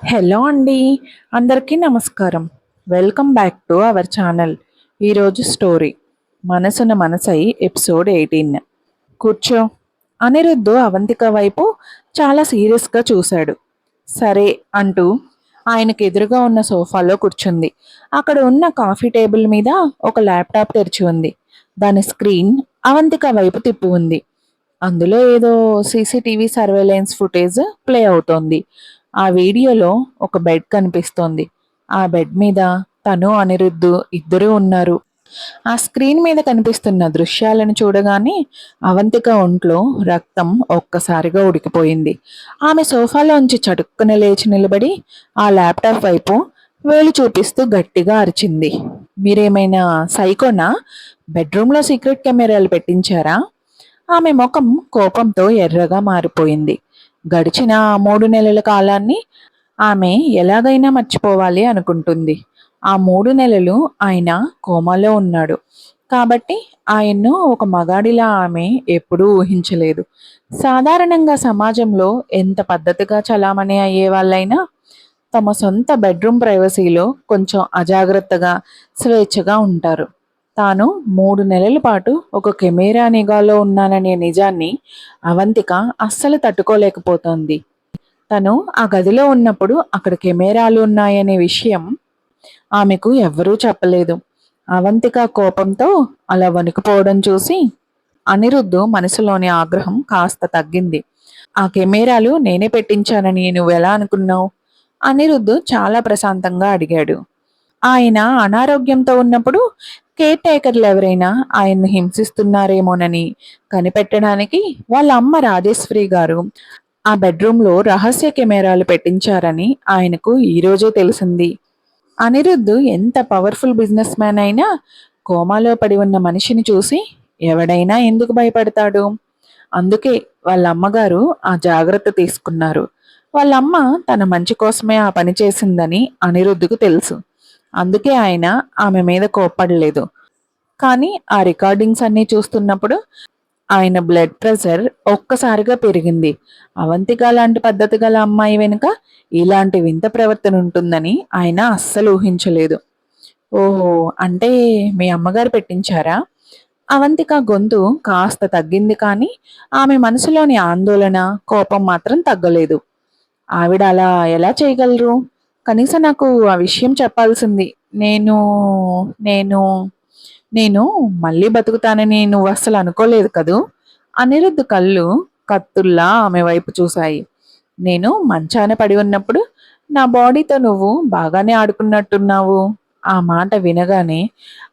Hello అండి, అందరికీ నమస్కారం. Welcome back to our channel. ఈరోజు స్టోరీ మనసున మనసై ఎపిసోడ్ 18. కూర్చో. అనిరుద్ధు అవంతిక వైపు చాలా సీరియస్గా చూశాడు. సరే అంటూ ఆయనకు ఎదురుగా ఉన్న సోఫాలో కూర్చుంది. అక్కడ ఉన్న కాఫీ టేబుల్ మీద ఒక ల్యాప్టాప్ తెరిచి ఉంది. దాని స్క్రీన్ అవంతిక వైపు తిప్పి ఉంది. అందులో ఏదో సీసీటీవీ సర్వేలెన్స్ ఫుటేజ్ ప్లే అవుతోంది. ఆ వీడియోలో ఒక బెడ్ కనిపిస్తోంది. ఆ బెడ్ మీద తను అనిరుద్ధు ఇద్దరూ ఉన్నారు. ఆ స్క్రీన్ మీద కనిపిస్తున్న దృశ్యాలను చూడగానే అవంతిక ఒంట్లో రక్తం ఒక్కసారిగా ఉడికిపోయింది. ఆమె సోఫాలోంచి చటుక్కున లేచి నిలబడి ఆ ల్యాప్టాప్ వైపు వేలు చూపిస్తూ గట్టిగా అరిచింది. మీరేమైనా సైకోనా? బెడ్రూమ్లో సీక్రెట్ కెమెరాలు పెట్టించారా? ఆమె ముఖం కోపంతో ఎర్రగా మారిపోయింది. గడిచిన 3 నెలల కాలాన్ని ఆమె ఎలాగైనా మర్చిపోవాలి అనుకుంటుంది. ఆ 3 నెలలు ఆయన కోమాలో ఉన్నాడు. కాబట్టి ఆయన్ను ఒక మగాడిలా ఆమె ఎప్పుడూ ఊహించలేదు. సాధారణంగా సమాజంలో ఎంత పద్ధతిగా చలామణి అయ్యే వాళ్ళైనా తమ సొంత బెడ్రూమ్ ప్రైవసీలో కొంచెం అజాగ్రత్తగా, స్వేచ్ఛగా ఉంటారు. తాను 3 నెలల పాటు ఒక కెమెరా నిఘాలో ఉన్నాననే నిజాన్ని అవంతిక అస్సలు తట్టుకోలేకపోతోంది. తను ఆ గదిలో ఉన్నప్పుడు అక్కడ కెమెరాలు ఉన్నాయనే విషయం ఆమెకు ఎవ్వరూ చెప్పలేదు. అవంతిక కోపంతో అలా వణికిపోవడం చూసి అనిరుద్ధు మనసులోని ఆగ్రహం కాస్త తగ్గింది. ఆ కెమెరాలు నేనే పెట్టించానని నువ్వెలా అనుకున్నావు? అనిరుద్ధు చాలా ప్రశాంతంగా అడిగాడు. ఆయన అనారోగ్యంతో ఉన్నప్పుడు కేర్ టేకర్లు ఎవరైనా ఆయన్ను హింసిస్తున్నారేమోనని కనిపెట్టడానికి వాళ్ళ అమ్మ రాజేశ్వరి గారు ఆ బెడ్రూమ్లో రహస్య కెమెరాలు పెట్టించారని ఆయనకు ఈరోజే తెలిసింది. అనిరుద్ధ్ ఎంత పవర్ఫుల్ బిజినెస్ మ్యాన్ అయినా కోమాలో పడి ఉన్న మనిషిని చూసి ఎవడైనా ఎందుకు భయపడతాడు? అందుకే వాళ్ళ అమ్మగారు ఆ జాగ్రత్త తీసుకున్నారు. వాళ్ళమ్మ తన మంచి కోసమే ఆ పని చేసిందని అనిరుద్ధుకు తెలుసు. అందుకే ఆయన ఆమె మీద కోప్పడలేదు. కానీ ఆ రికార్డింగ్స్ అన్నీ చూస్తున్నప్పుడు ఆయన బ్లడ్ ప్రెషర్ ఒక్కసారిగా పెరిగింది. అవంతిక లాంటి పద్ధతి గల అమ్మాయి వెనుక ఇలాంటి వింత ప్రవర్తన ఉంటుందని ఆయన అస్సలు ఊహించలేదు. ఓహో, అంటే మీ అమ్మగారు పెట్టించారా? అవంతిక గొంతు కాస్త తగ్గింది, కానీ ఆమె మనసులోని ఆందోళన, కోపం మాత్రం తగ్గలేదు. ఆవిడ అలా ఎలా చేయగలరు? కనీసం నాకు ఆ విషయం చెప్పాల్సింది. నేను నేను నేను మళ్ళీ బతుకుతానని నువ్వు అస్సలు అనుకోలేదు కదూ? అనిరుద్ధ్ కళ్ళు కత్తుల్లా ఆమె వైపు చూశాయి. నేను మంచాన పడి ఉన్నప్పుడు నా బాడీతో నువ్వు బాగానే ఆడుకున్నట్టున్నావు. ఆ మాట వినగానే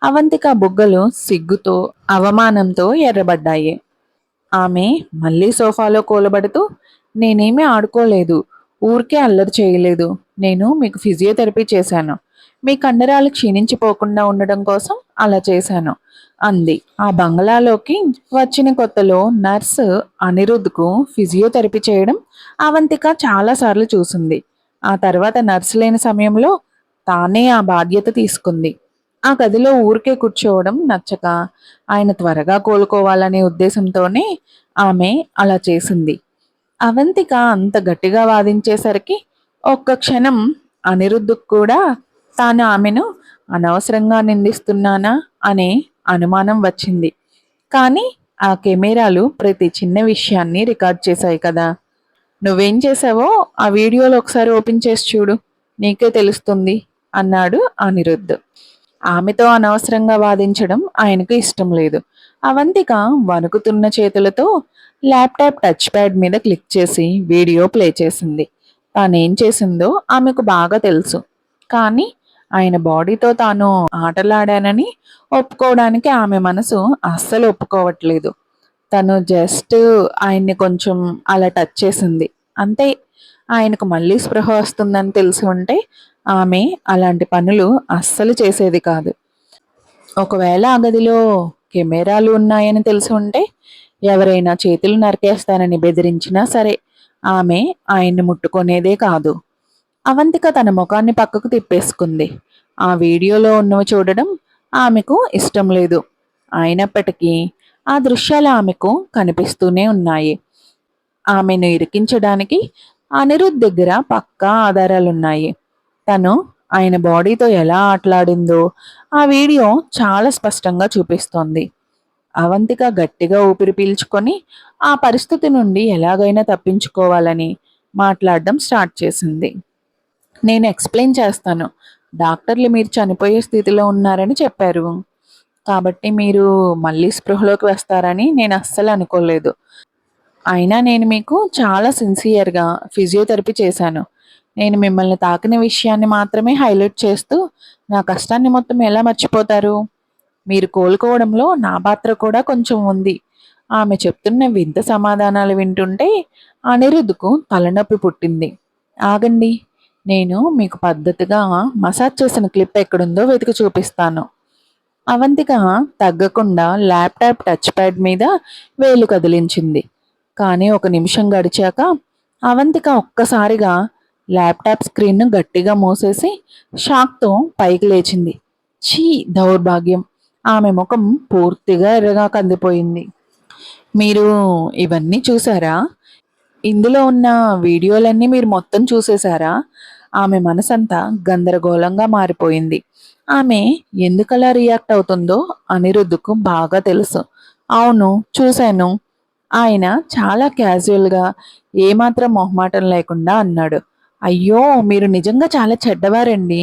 అవంతిక బుగ్గలు సిగ్గుతో, అవమానంతో ఎర్రబడ్డాయి. ఆమె మళ్ళీ సోఫాలో కూలబడుతూ, నేనేమీ ఆడుకోలేదు, ఊరికే అల్లరి చేయలేదు. నేను మీకు ఫిజియోథెరపీ చేశాను. మీ కండరాలు క్షీణించిపోకుండా ఉండడం కోసం అలా చేశాను అంది. ఆ బంగళాలోకి వచ్చిన కొత్తలో నర్సు అనిరుద్ధ్కు ఫిజియోథెరపీ చేయడం అవంతిక చాలాసార్లు చూసింది. ఆ తర్వాత నర్సు లేని సమయంలో తానే ఆ బాధ్యత తీసుకుంది. ఆ గదిలో ఊరికే కూర్చోవడం నచ్చక ఆయన త్వరగా కోలుకోవాలనే ఉద్దేశంతోనే ఆమె అలా చేసింది. అవంతిక అంత గట్టిగా వాదించేసరికి ఒక్క క్షణం అనిరుద్ధకు కూడా తాను ఆమెను అనవసరంగా నిందిస్తున్నానా అనే అనుమానం వచ్చింది. కానీ ఆ కెమెరాలు ప్రతి చిన్న విషయాన్ని రికార్డ్ చేశాయి కదా. నువ్వేం చేశావో ఆ వీడియోలో ఒకసారి ఓపెన్ చేసి చూడు, నీకే తెలుస్తుంది అన్నాడు అనిరుద్ధ్. ఆమెతో అనవసరంగా వాదించడం ఆయనకు ఇష్టం లేదు. అవంతిక వణుకుతున్న చేతులతో ల్యాప్టాప్ టచ్ ప్యాడ్ మీద క్లిక్ చేసి వీడియో ప్లే చేసింది. తానేం చేసిందో ఆమెకు బాగా తెలుసు. కానీ ఆయన బాడీతో తాను ఆటలాడానని ఒప్పుకోవడానికి ఆమె మనసు అస్సలు ఒప్పుకోవట్లేదు. తను జస్ట్ ఆయన్ని కొంచెం అలా టచ్ చేసింది అంతే. ఆయనకు మళ్ళీ స్పృహ వస్తుందని తెలిసి ఉంటే ఆమె అలాంటి పనులు అస్సలు చేసేది కాదు. ఒకవేళ ఆ గదిలో కెమెరాలు ఉన్నాయని తెలిసి ఉంటే ఎవరైనా చేతులు నరికేస్తానని బెదిరించినా సరే ఆమె ఆయన్ని ముట్టుకునేదే కాదు. అవంతిక తన ముఖాన్ని పక్కకు తిప్పేసుకుంది. ఆ వీడియోలో ఉన్నవి చూడడం ఆమెకు ఇష్టం లేదు. అయినప్పటికీ ఆ దృశ్యాలు ఆమెకు కనిపిస్తూనే ఉన్నాయి. ఆమెను ఇరికించడానికి అనిరుద్ దగ్గర పక్కా ఆధారాలున్నాయి. తను ఆయన బాడీతో ఎలా ఆటలాడిందో ఆ వీడియో చాలా స్పష్టంగా చూపిస్తోంది. అవంతిక గట్టిగా ఊపిరి పీల్చుకొని ఆ పరిస్థితి నుండి ఎలాగైనా తప్పించుకోవాలని మాట్లాడడం స్టార్ట్ చేసింది. నేను ఎక్స్‌ప్లెయిన్ చేస్తాను. డాక్టర్లు మీరు చనిపోయే స్థితిలో ఉన్నారని చెప్పారు. కాబట్టి మీరు మళ్ళీ స్పృహలోకి వస్తారని నేను అస్సలు అనుకోలేదు. అయినా నేను మీకు చాలా సిన్సియర్‌గా ఫిజియోథెరపీ చేశాను. నేను మిమ్మల్ని తాకిన విషయాన్ని మాత్రమే హైలైట్ చేస్తూ, నా కష్టాన్ని మొత్తం ఎలా మర్చిపోతారు? మీరు కోలుకోవడంలో నా పాత్ర కూడా కొంచెం ఉంది. ఆమె చెప్తున్న వింత సమాధానాలు వింటుంటే అనిరుద్‌కు తలనొప్పి పుట్టింది. ఆగండి. నేను మీకు పద్ధతిగా మసాజ్ చేసిన క్లిప్ ఎక్కడుందో వెతికి చూపిస్తాను. అవంతిక తగ్గకుండా ల్యాప్‌టాప్ టచ్ ప్యాడ్ మీద వేలు కదిలించింది. కానీ ఒక నిమిషం గడిచాక అవంతిక ఒక్కసారిగా ల్యాప్‌టాప్ స్క్రీన్‌ను గట్టిగా మూసేసి షాక్‌తో పైకి లేచింది. ఛీ! దౌర్భాగ్యం! ఆమె ముఖం పూర్తిగా ఎర్రగా కందిపోయింది. మీరు ఇవన్నీ చూసారా? ఇందులో ఉన్న వీడియోలన్నీ మీరు మొత్తం చూసేశారా? ఆమె మనసంతా గందరగోళంగా మారిపోయింది. ఆమె ఎందుకలా రియాక్ట్ అవుతుందో అనిరుద్‌కు బాగా తెలుసు. అవును, చూశాను. ఆయన చాలా క్యాజువల్‌గా, ఏమాత్రం మొహమాటం లేకుండా అన్నాడు. అయ్యో! మీరు నిజంగా చాలా చెడ్డవారండి.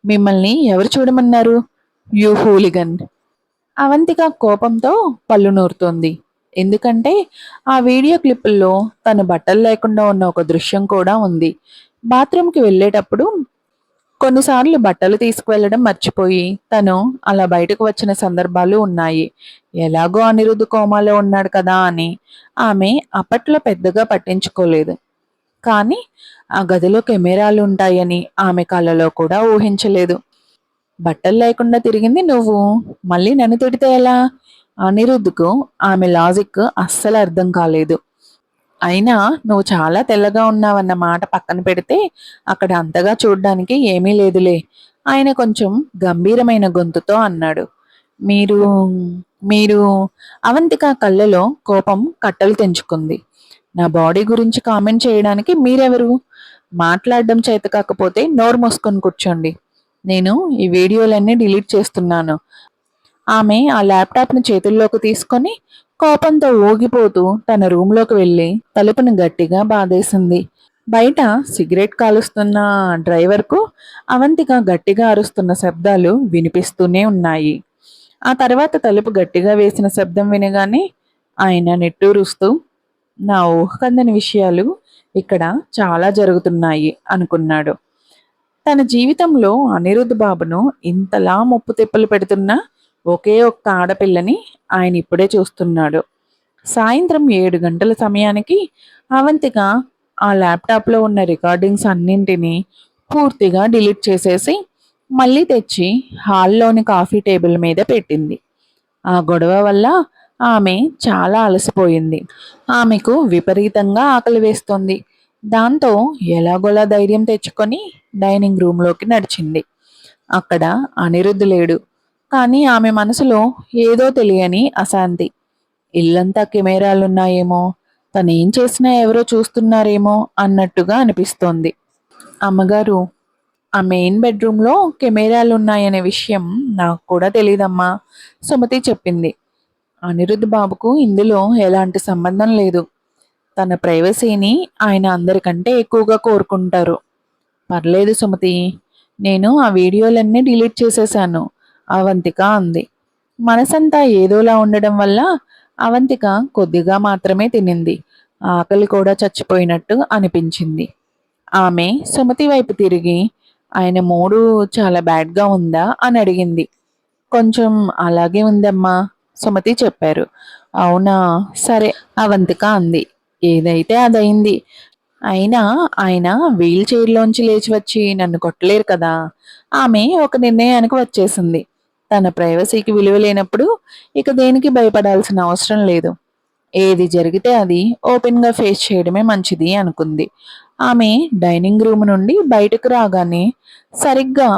మిమ్మల్ని ఎవరు చూడమన్నారు? యూ హూలిగన్! అవంతిక కోపంతో పళ్ళు నూరుతోంది. ఎందుకంటే ఆ వీడియో క్లిప్పుల్లో తను బట్టలు లేకుండా ఉన్న ఒక దృశ్యం కూడా ఉంది. బాత్రూంకి వెళ్ళేటప్పుడు కొన్నిసార్లు బట్టలు తీసుకువెళ్ళడం మర్చిపోయి తను అలా బయటకు వచ్చిన సందర్భాలు ఉన్నాయి. ఎలాగో అనిరుద్ధ్ కోమాలో ఉన్నాడు కదా అని ఆమె అప్పట్లో పెద్దగా పట్టించుకోలేదు. కానీ ఆ గదిలో కెమెరాలు ఉంటాయని ఆమె కలలో కూడా ఊహించలేదు. బట్టలు లేకుండా తిరిగింది నువ్వు. మళ్ళీ నన్ను తిడితే ఎలా? అనిరుద్‌కు ఆమె లాజిక్ అస్సలు అర్థం కాలేదు. అయినా నువ్వు చాలా తెల్లగా ఉన్నావన్న మాట పక్కన పెడితే అక్కడ అంతగా చూడ్డానికి ఏమీ లేదులే. ఆయన కొంచెం గంభీరమైన గొంతుతో అన్నాడు. మీరు మీరు అవంతిక కళ్ళలో కోపం కట్టలు తెంచుకుంది. నా బాడీ గురించి కామెంట్ చేయడానికి మీరెవరు? మాట్లాడడం చేత కాకపోతే నోరు మూసుకొని కూర్చోండి. నేను ఈ వీడియోలన్నీ డిలీట్ చేస్తున్నాను. ఆమె ఆ ల్యాప్‌టాప్‌ని చేతుల్లోకి తీసుకొని కోపంతో ఊగిపోతూ తన రూమ్‌లోకి వెళ్ళి తలుపుని గట్టిగా బాదేసింది. బయట సిగరెట్ కాలుస్తున్న డ్రైవర్‌కు అవంతిక గట్టిగా అరుస్తున్న శబ్దాలు వినిపిస్తూనే ఉన్నాయి. ఆ తర్వాత తలుపు గట్టిగా వేసిన శబ్దం వినగానే ఆయన నిట్టూరుస్తూ, నా ఊహకందని విషయాలు ఇక్కడ చాలా జరుగుతున్నాయి అనుకున్నాడు. తన జీవితంలో అనిరుద్ బాబును ఇంతలా ముప్పు తిప్పలు పెడుతున్న ఒకే ఒక్క ఆడపిల్లని ఆయన ఇప్పుడే చూస్తున్నాడు. సాయంత్రం 7 గంటల సమయానికి అవంతిక ఆ ల్యాప్టాప్లో ఉన్న రికార్డింగ్స్ అన్నింటినీ పూర్తిగా డిలీట్ చేసేసి మళ్ళీ తెచ్చి హాల్లోని కాఫీ టేబుల్ మీద పెట్టింది. ఆ గొడవ వల్ల ఆమె చాలా అలసిపోయింది. ఆమెకు విపరీతంగా ఆకలి వేస్తోంది. దాంతో ఎలాగోలా ధైర్యం తెచ్చుకొని డైనింగ్ రూమ్‌లోకి నడిచింది. అక్కడ అనిరుద్ లేడు. కానీ ఆమె మనసులో ఏదో తెలియని అశాంతి. ఇల్లంతా కెమెరాలున్నాయేమో, తనేం చేసినా ఎవరో చూస్తున్నారేమో అన్నట్టుగా అనిపిస్తోంది. అమ్మగారు, ఆ మెయిన్ బెడ్రూమ్‌లో కెమెరాలున్నాయనే విషయం నాకు కూడా తెలీదమ్మా, సుమతి చెప్పింది. అనిరుద్ బాబుకు ఇందులో ఎలాంటి సంబంధం లేదు. తన ప్రైవసీని ఆయన అందరికంటే ఎక్కువగా కోరుకుంటారు. పర్లేదు సుమతి, నేను ఆ వీడియోలన్నీ డిలీట్ చేసేశాను, అవంతిక అంది. మనసంతా ఏదోలా ఉండడం వల్ల అవంతిక కొద్దిగా మాత్రమే తినింది. ఆకలి కూడా చచ్చిపోయినట్టు అనిపించింది. ఆమె సుమతి వైపు తిరిగి, ఆయన మూడు చాలా బ్యాడ్‌గా ఉందా అని అడిగింది. కొంచెం అలాగే ఉందమ్మా, సుమతి చెప్పారు. అవునా, సరే, అవంతిక అంది. ఏదైతే అదయింది. అయినా ఆయన వీల్ చైర్‌లోంచి లేచి వచ్చి నన్ను కొట్టలేరు కదా! ఆమె ఒక నిర్ణయానికి వచ్చేసింది. తన ప్రైవసీకి విలువ లేనప్పుడు ఇక దేనికి భయపడాల్సిన అవసరం లేదు. ఏది జరిగితే అది ఓపెన్‌గా ఫేస్ చేయడమే మంచిది అనుకుంది. ఆమె డైనింగ్ రూమ్ నుండి బయటకు రాగానే సరిగ్గా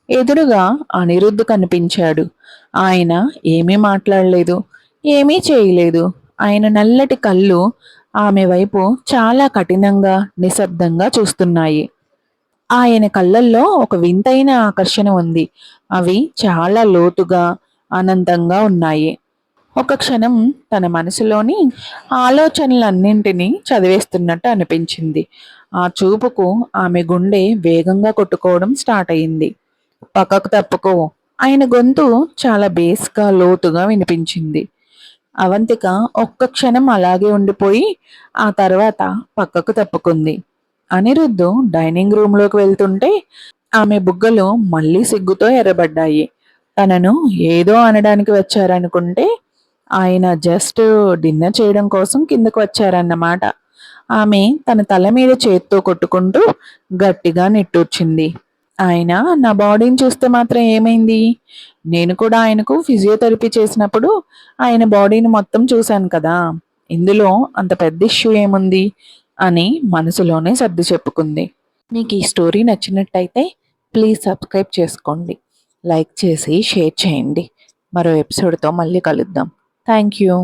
ఎదురుగా అనిరుద్ధ్ కనిపించాడు. ఆయన ఏమీ మాట్లాడలేదు, ఏమీ చేయలేదు. ఆయన నల్లటి కళ్ళు ఆమె వైపు చాలా కఠినంగా, నిశ్శబ్దంగా చూస్తున్నాయి. ఆయన కళ్ళల్లో ఒక వింతైన ఆకర్షణ ఉంది. అవి చాలా లోతుగా, అనంతంగా ఉన్నాయి. ఒక క్షణం తన మనసులోని ఆలోచనలన్నింటినీ చదివేస్తున్నట్టు అనిపించింది. ఆ చూపుకు ఆమె గుండె వేగంగా కొట్టుకోవడం స్టార్ట్ అయింది. పక్కకు తప్పుకో. ఆయన గొంతు చాలా బేస్గా, లోతుగా వినిపించింది. అవంతిక ఒక్క క్షణం అలాగే ఉండిపోయి ఆ తర్వాత పక్కకు తప్పుకుంది. అనిరుద్ధు డైనింగ్ రూంలోకి వెళ్తుంటే ఆమె బుగ్గలు మళ్ళీ సిగ్గుతో ఎర్రబడ్డాయి. తనను ఏదో అనడానికి వచ్చారనుకుంటే ఆయన జస్ట్ డిన్నర్ చేయడం కోసం కిందకు వచ్చారన్నమాట. ఆమె తన తల మీద చేత్తో కొట్టుకుంటూ గట్టిగా నిట్టూర్చింది. ఆయన నా బాడీని చూస్తే మాత్రం ఏమైంది? నేను కూడా ఆయనకు ఫిజియోథెరపీ చేసినప్పుడు ఆయన బాడీని మొత్తం చూశాను కదా! ఇందులో అంత పెద్ద ఇష్యూ ఏముంది? అని మనసులోనే సర్ది చెప్పుకుంది. మీకు ఈ స్టోరీ నచ్చినట్టయితే ప్లీజ్ సబ్స్క్రైబ్ చేసుకోండి. లైక్ చేసి షేర్ చేయండి. మరో ఎపిసోడ్తో మళ్ళీ కలుద్దాం. Thank you.